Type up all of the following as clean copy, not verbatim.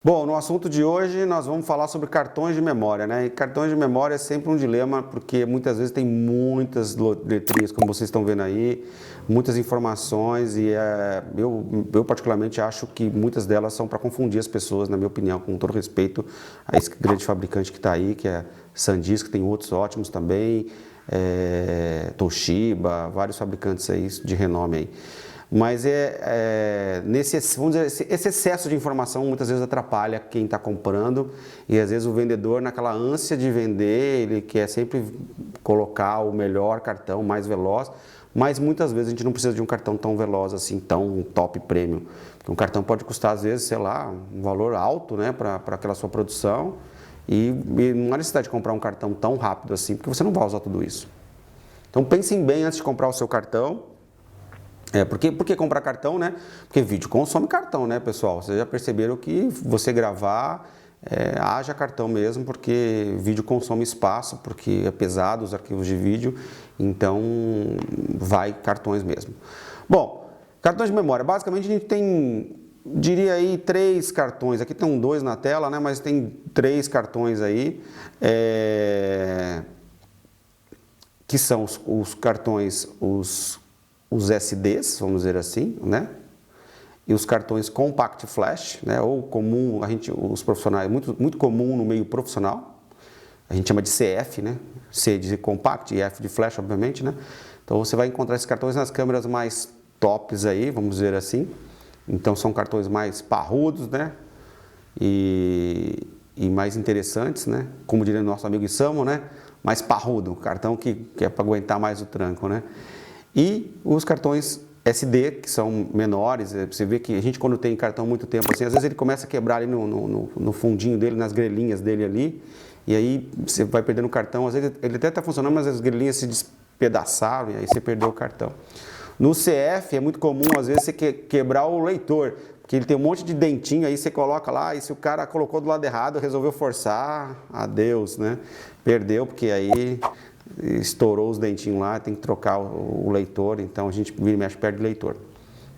Bom, no assunto de hoje nós vamos falar sobre cartões de memória, né? E cartões de memória é sempre um dilema porque muitas vezes tem muitas letrinhas, como vocês estão vendo aí, muitas informações e eu particularmente acho que muitas delas são para confundir as pessoas, na minha opinião, com todo respeito a esse grande fabricante que está aí, que é SanDisk, que tem outros ótimos também, Toshiba, vários fabricantes aí de renome aí. Mas vamos dizer, esse excesso de informação muitas vezes atrapalha quem está comprando e às vezes o vendedor, naquela ânsia de vender, ele quer sempre colocar o melhor cartão, mais veloz, mas muitas vezes a gente não precisa de um cartão tão veloz assim, tão top premium. Porque um cartão pode custar às vezes, sei lá, um valor alto, né, para aquela sua produção e não há necessidade de comprar um cartão tão rápido assim, porque você não vai usar tudo isso. Então pensem bem antes de comprar o seu cartão. Por que comprar cartão, né? Porque vídeo consome cartão, né, pessoal? Vocês já perceberam que você gravar, haja cartão mesmo, porque vídeo consome espaço, porque é pesado os arquivos de vídeo, então vai cartões mesmo. Bom, cartões de memória, basicamente a gente tem, diria aí, 3 cartões, aqui estão 2 na tela, né, mas tem 3 cartões aí, que são os cartões, os SDs, vamos dizer assim, né? E os cartões Compact Flash, né? Ou comum, os profissionais, muito comum no meio profissional, a gente chama de CF, né? C de Compact e F de Flash, obviamente, né? Então você vai encontrar esses cartões nas câmeras mais tops aí, vamos dizer assim. Então são cartões mais parrudos, né? E mais interessantes, né? Como diria nosso amigo Isamo, né? Mais parrudo, cartão que é para aguentar mais o tranco, né? E os cartões SD, que são menores, você vê que a gente quando tem cartão há muito tempo assim, às vezes ele começa a quebrar ali no fundinho dele, nas grelhinhas dele ali, e aí você vai perdendo o cartão, às vezes ele até está funcionando, mas as grelhinhas se despedaçaram e aí você perdeu o cartão. No CF é muito comum às vezes você quebrar o leitor, porque ele tem um monte de dentinho, aí você coloca lá e se o cara colocou do lado errado, resolveu forçar, adeus, né? Perdeu, porque aí estourou os dentinhos lá, tem que trocar o leitor, então a gente vira e mexe, perde o leitor.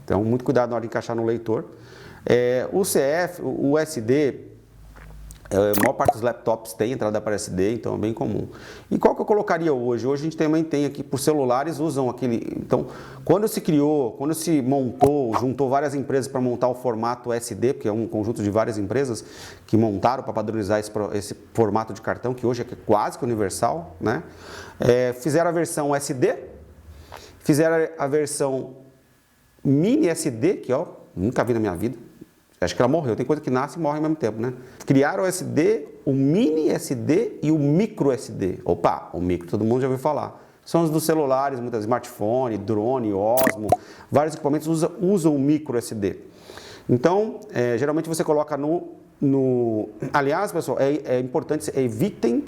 Então, muito cuidado na hora de encaixar no leitor. O CF, o SD, a maior parte dos laptops tem entrada para SD, então é bem comum. E qual que eu colocaria hoje? Hoje a gente também tem aqui, por celulares, usam aquele... Então, quando se montou, juntou várias empresas para montar o formato SD, porque é um conjunto de várias empresas que montaram para padronizar esse formato de cartão, que hoje é quase que universal, né? Fizeram a versão SD, fizeram a versão mini SD, que ó, nunca vi na minha vida. Acho que ela morreu, tem coisa que nasce e morre ao mesmo tempo, né? Criaram o SD, o mini SD e o micro SD. Opa, o micro todo mundo já ouviu falar. São os dos celulares, muitas smartphone, drone, Osmo, vários equipamentos usam o micro SD. Então, geralmente você coloca Aliás, pessoal, é importante, evitem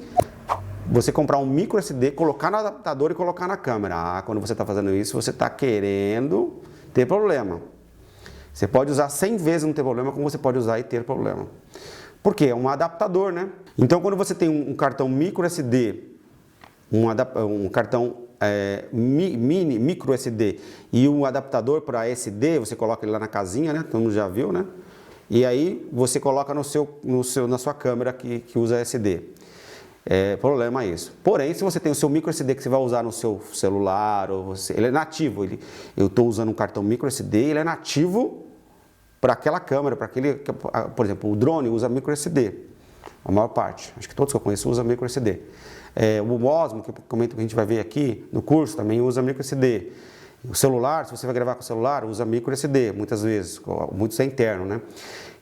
você comprar um micro SD, colocar no adaptador e colocar na câmera. Quando você está fazendo isso, você está querendo ter problema. Você pode usar 100 vezes e não ter problema, como você pode usar e ter problema. Por quê? É um adaptador, né? Então, quando você tem um cartão micro SD, um cartão micro SD e um adaptador para SD, você coloca ele lá na casinha, né? Todo mundo já viu, né? E aí você coloca na sua câmera que usa SD. Problema isso. Porém, se você tem o seu micro SD que você vai usar no seu celular, ele é nativo. Eu estou usando um cartão micro SD, ele é nativo para aquela câmera, por exemplo, o drone usa micro SD, a maior parte. Acho que todos que eu conheço usam micro SD. O Osmo, que a gente vai ver aqui no curso, também usa micro SD. O celular, se você vai gravar com o celular, usa micro SD, muitas vezes, muitos é interno, né?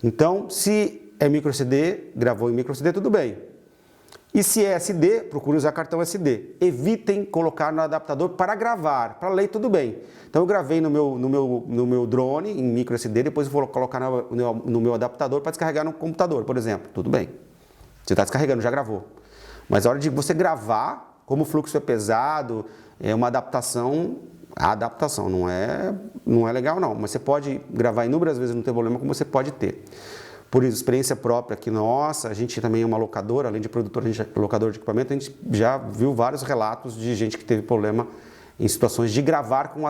Então, se é micro SD, gravou em micro SD, tudo bem. E se é SD, procure usar cartão SD. Evitem colocar no adaptador para gravar, para ler tudo bem. Então eu gravei no meu drone em micro SD, depois eu vou colocar no meu adaptador para descarregar no computador, por exemplo. Tudo bem. Você está descarregando, já gravou. Mas a hora de você gravar, como o fluxo é pesado, é uma adaptação. A adaptação não é legal não, mas você pode gravar inúmeras vezes, não tem problema, como você pode ter. Por experiência própria aqui nossa, a gente também é uma locadora, além de produtor, a gente é locador de equipamento, a gente já viu vários relatos de gente que teve problema em situações de gravar com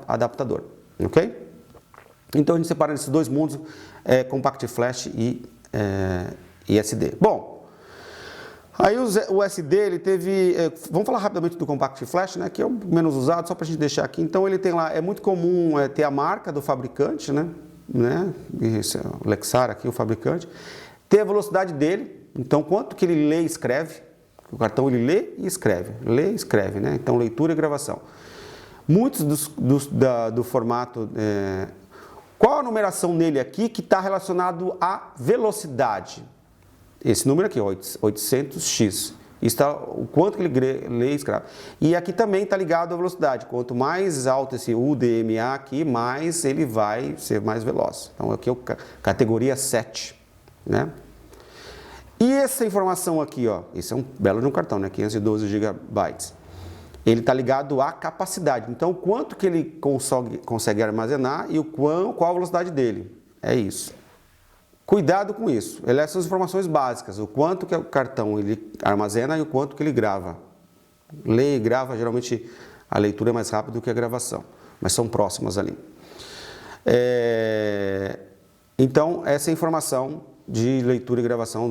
adaptador, ok? Então a gente separa esses dois mundos, Compact Flash e SD. Bom, aí o SD, ele teve, vamos falar rapidamente do Compact Flash, né, que é o menos usado, só para a gente deixar aqui. Então ele tem lá, é muito comum ter a marca do fabricante, né, esse é o Lexar aqui, o fabricante, ter a velocidade dele, então quanto que ele lê e escreve, o cartão ele lê e escreve, né, então leitura e gravação. Muitos do formato, qual a numeração nele aqui que está relacionado à velocidade? Esse número aqui, 800x. Está o quanto que ele lê e escreve. E aqui também está ligado à velocidade. Quanto mais alto esse UDMA aqui, mais ele vai ser mais veloz. Então aqui é a categoria 7, né? E essa informação aqui, ó, esse é um belo de um cartão, né? 512 GB. Ele está ligado à capacidade. Então, quanto que ele consegue armazenar e qual a velocidade dele. É isso. Cuidado com isso. Essas são as informações básicas. O quanto que o cartão ele armazena e o quanto que ele grava. Lê e grava, geralmente a leitura é mais rápida do que a gravação. Mas são próximas ali. Então, essa é a informação de leitura e gravação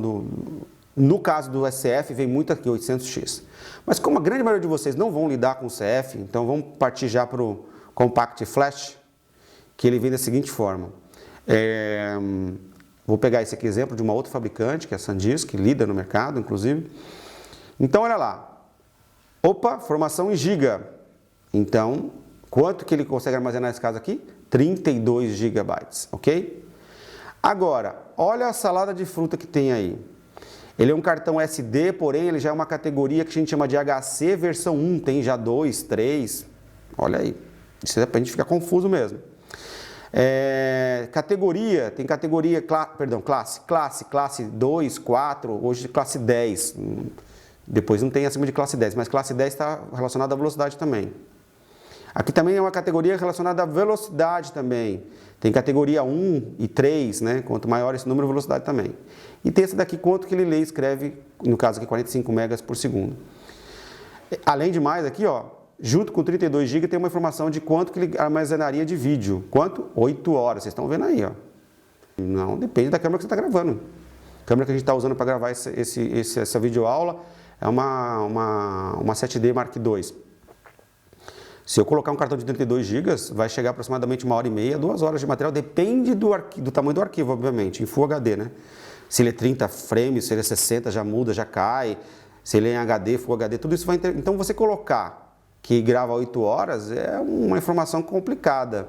no caso do CF, vem muito aqui, 800x. Mas como a grande maioria de vocês não vão lidar com o CF, então vamos partir já para o Compact Flash, que ele vem da seguinte forma. Vou pegar esse aqui exemplo de uma outra fabricante, que é a SanDisk, que lida no mercado, inclusive. Então, olha lá. Opa, formação em giga. Então, quanto que ele consegue armazenar nesse caso aqui? 32 GB, ok? Agora, olha a salada de fruta que tem aí. Ele é um cartão SD, porém ele já é uma categoria que a gente chama de HC versão 1, tem já 2, 3, olha aí, isso é pra gente ficar confuso mesmo. Categoria, tem categoria, classe 2, 4, hoje classe 10, depois não tem acima de classe 10, mas classe 10 está relacionada à velocidade também. Aqui também é uma categoria relacionada à velocidade também. Tem categoria 1 e 3, né? Quanto maior esse número, velocidade também. E tem esse daqui, quanto que ele lê e escreve, no caso aqui, 45 megas por segundo. Além de mais, aqui, ó, junto com 32 GB, tem uma informação de quanto que ele armazenaria de vídeo. Quanto? 8 horas. Vocês estão vendo aí, ó. Não, depende da câmera que você está gravando. A câmera que a gente está usando para gravar essa videoaula é uma 7D Mark II. Se eu colocar um cartão de 32 GB, vai chegar aproximadamente 1h30, 2 horas de material, depende do tamanho do arquivo, obviamente, em Full HD, né? Se ele é 30 frames, se ele é 60, já muda, já cai. Se ele é em HD, Full HD, tudo isso vai... Então, você colocar que grava 8 horas é uma informação complicada.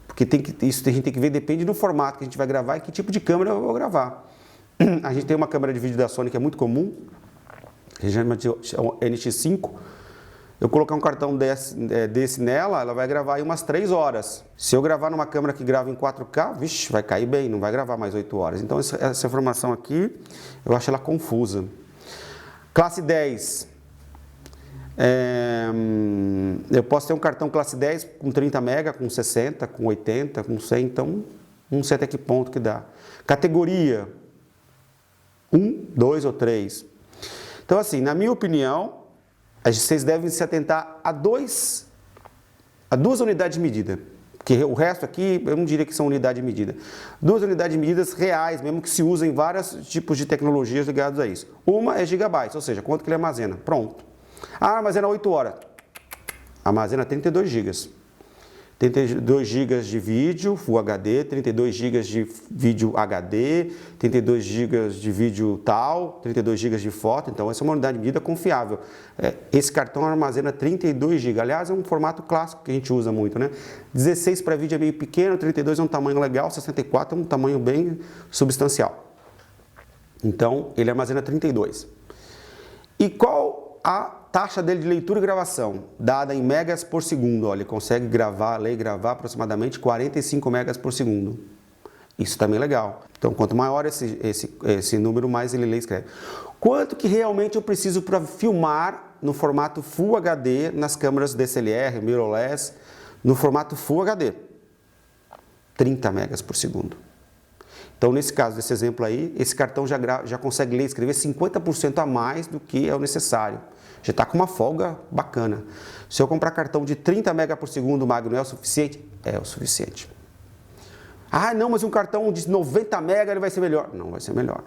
Porque isso a gente tem que ver, depende do formato que a gente vai gravar e que tipo de câmera eu vou gravar. A gente tem uma câmera de vídeo da Sony que é muito comum, que a gente chama de NX5. Eu colocar um cartão desse nela, ela vai gravar aí umas 3 horas. Se eu gravar numa câmera que grava em 4K, vixe, vai cair bem, não vai gravar mais 8 horas. Então essa informação aqui, eu acho ela confusa. Classe 10. Eu posso ter um cartão classe 10 com 30 MB, com 60, com 80, com 100, então não sei até que ponto que dá. Categoria 1, 2 ou 3. Então assim, na minha opinião, vocês devem se atentar a duas unidades de medida, porque o resto aqui eu não diria que são unidades de medida. 2 unidades de medidas reais, mesmo que se usem vários tipos de tecnologias ligadas a isso. Uma é gigabytes, ou seja, quanto que ele armazena. Pronto. Armazena 8 horas. Armazena 32 GB. 32 GB de vídeo Full HD, 32 GB de vídeo HD, 32 GB de vídeo tal, 32 GB de foto. Então, essa é uma unidade de medida confiável. Esse cartão armazena 32 GB. Aliás, é um formato clássico que a gente usa muito, né? 16 para vídeo é meio pequeno, 32 é um tamanho legal, 64 é um tamanho bem substancial. Então, ele armazena 32. E qual a taxa dele de leitura e gravação, dada em megas por segundo? Olha, ele consegue ler e gravar aproximadamente 45 megas por segundo. Isso também é legal. Então, quanto maior esse número, mais ele lê e escreve. Quanto que realmente eu preciso para filmar no formato Full HD nas câmeras DSLR, mirrorless, no formato Full HD? 30 megas por segundo. Então, nesse caso, desse exemplo aí, esse cartão já consegue ler e escrever 50% a mais do que é o necessário. Já está com uma folga bacana. Se eu comprar cartão de 30 MB por segundo magno, é o suficiente? É o suficiente. Ah, não, mas um cartão de 90 mega ele vai ser melhor. Não vai ser melhor.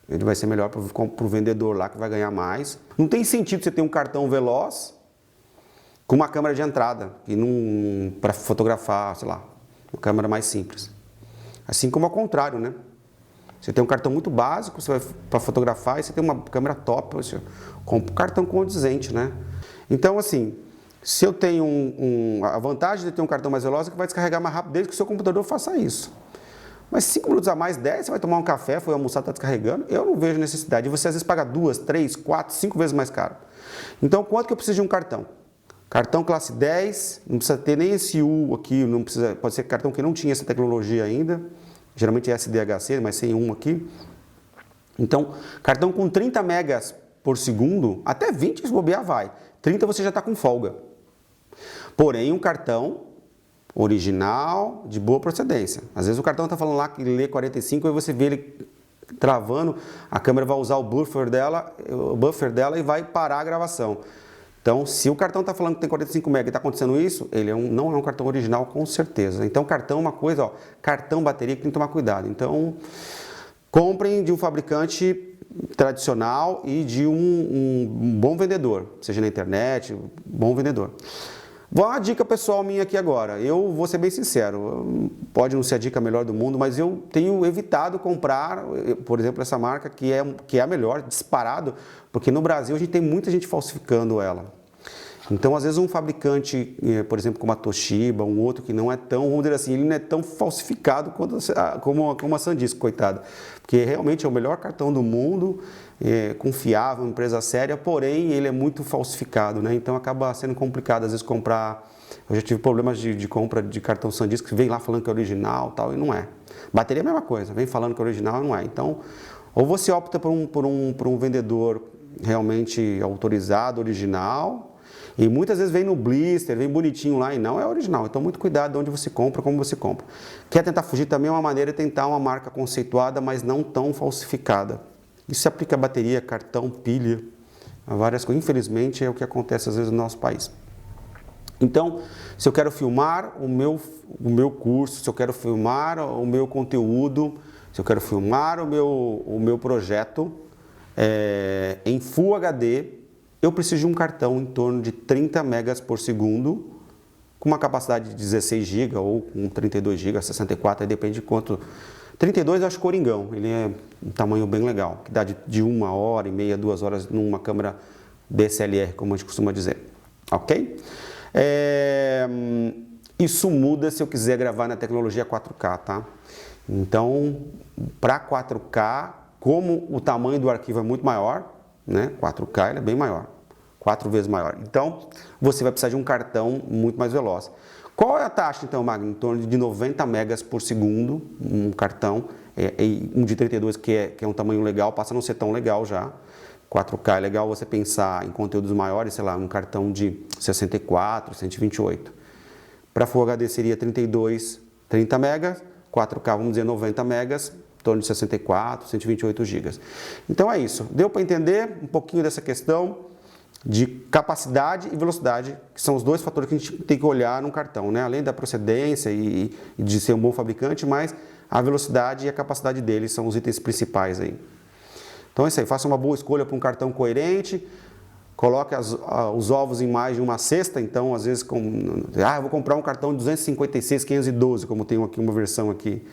Ele vai ser melhor para o vendedor lá que vai ganhar mais. Não tem sentido você ter um cartão veloz com uma câmera de entrada e para fotografar, sei lá, uma câmera mais simples. Assim como ao contrário, né? Você tem um cartão muito básico, você vai para fotografar e você tem uma câmera top, você compra um cartão condizente, né? Então, assim, se eu tenho a vantagem de ter um cartão mais veloz é que vai descarregar mais rápido desde que o seu computador faça isso. Mas 5 minutos a mais, 10, você vai tomar um café, foi almoçar, está descarregando, eu não vejo necessidade. E você às vezes paga 2, 3, 4, 5 vezes mais caro. Então, quanto que eu preciso de um cartão? Cartão classe 10, não precisa ter nem esse U aqui, não precisa, pode ser cartão que não tinha essa tecnologia ainda. Geralmente é SDHC, mas sem um aqui. Então, cartão com 30 megas por segundo, até 20 se bobear vai. 30 você já está com folga. Porém, um cartão original, de boa procedência. Às vezes o cartão está falando lá que lê 45 e você vê ele travando, a câmera vai usar o buffer dela e vai parar a gravação. Então, se o cartão está falando que tem 45 MB e está acontecendo isso, ele não é um cartão original com certeza. Então, cartão é uma coisa, ó, cartão, bateria, que tem que tomar cuidado. Então, comprem de um fabricante tradicional e de um bom vendedor, seja na internet, bom vendedor. Uma dica pessoal minha aqui agora, eu vou ser bem sincero, pode não ser a dica melhor do mundo, mas eu tenho evitado comprar, por exemplo, essa marca que é a melhor, disparado, porque no Brasil a gente tem muita gente falsificando ela. Então, às vezes um fabricante, por exemplo, como a Toshiba, um outro que não é tão, vamos dizer assim, ele não é tão falsificado como a SanDisk, coitada. Porque realmente é o melhor cartão do mundo, confiável, empresa séria, porém ele é muito falsificado, né? Então acaba sendo complicado às vezes comprar. Eu já tive problemas de compra de cartão SanDisk que vem lá falando que é original tal, e não é. Bateria é a mesma coisa, vem falando que é original e não é. Então, ou você opta por um vendedor realmente autorizado, original, e muitas vezes vem no blister, vem bonitinho lá e não é original. Então, muito cuidado de onde você compra, como você compra. Quer tentar fugir também é uma maneira de tentar uma marca conceituada, mas não tão falsificada. Isso se aplica a bateria, cartão, pilha, a várias coisas. Infelizmente, é o que acontece às vezes no nosso país. Então, se eu quero filmar o meu curso, se eu quero filmar o meu conteúdo, se eu quero filmar o meu projeto em Full HD, eu preciso de um cartão em torno de 30 megas por segundo, com uma capacidade de 16 GB ou com 32 GB, 64, aí depende de quanto. 32 eu acho coringão, ele é um tamanho bem legal, que dá de 1h30, 2 horas numa câmera DSLR, como a gente costuma dizer, ok? Isso muda se eu quiser gravar na tecnologia 4K, tá? Então, para 4K, como o tamanho do arquivo é muito maior, né? 4K ele é bem maior, 4 vezes maior. Então, você vai precisar de um cartão muito mais veloz. Qual é a taxa, então, Magno? Em torno de 90 megas por segundo, um cartão, um de 32 que é um tamanho legal, passa a não ser tão legal já. 4K é legal você pensar em conteúdos maiores, sei lá, um cartão de 64, 128. Para Full HD seria 32, 30 megas, 4K vamos dizer 90 megas, em torno de 64, 128 GB. Então é isso. Deu para entender um pouquinho dessa questão de capacidade e velocidade, que são os dois fatores que a gente tem que olhar num cartão, né? Além da procedência e de ser um bom fabricante, mas a velocidade e a capacidade dele são os itens principais aí. Então é isso aí, faça uma boa escolha para um cartão coerente, coloque os ovos em mais de uma cesta, então às vezes, eu vou comprar um cartão de 256, 512, como tem aqui uma versão aqui.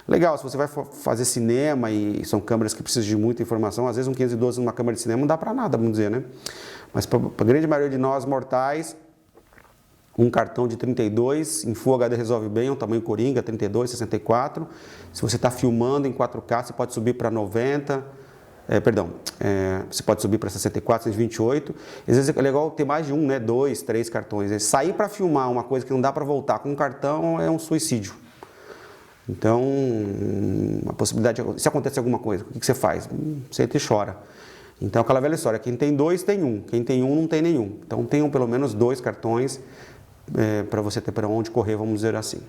Legal, se você vai fazer cinema e são câmeras que precisam de muita informação, às vezes um 512 numa câmera de cinema não dá para nada, vamos dizer, né? Mas para a grande maioria de nós mortais, um cartão de 32 em Full HD resolve bem, é um tamanho coringa, 32, 64. Se você está filmando em 4K, você pode subir para 90, você pode subir para 64, 128. Às vezes é legal ter mais de um, né? 2, 3 cartões. Sair para filmar uma coisa que não dá para voltar com um cartão é um suicídio. Então, a possibilidade, se acontece alguma coisa, o que você faz? Você entra e chora. Então, aquela velha história, quem tem dois tem um, quem tem um não tem nenhum. Então, tenham pelo menos 2 cartões para você ter para onde correr, vamos dizer assim.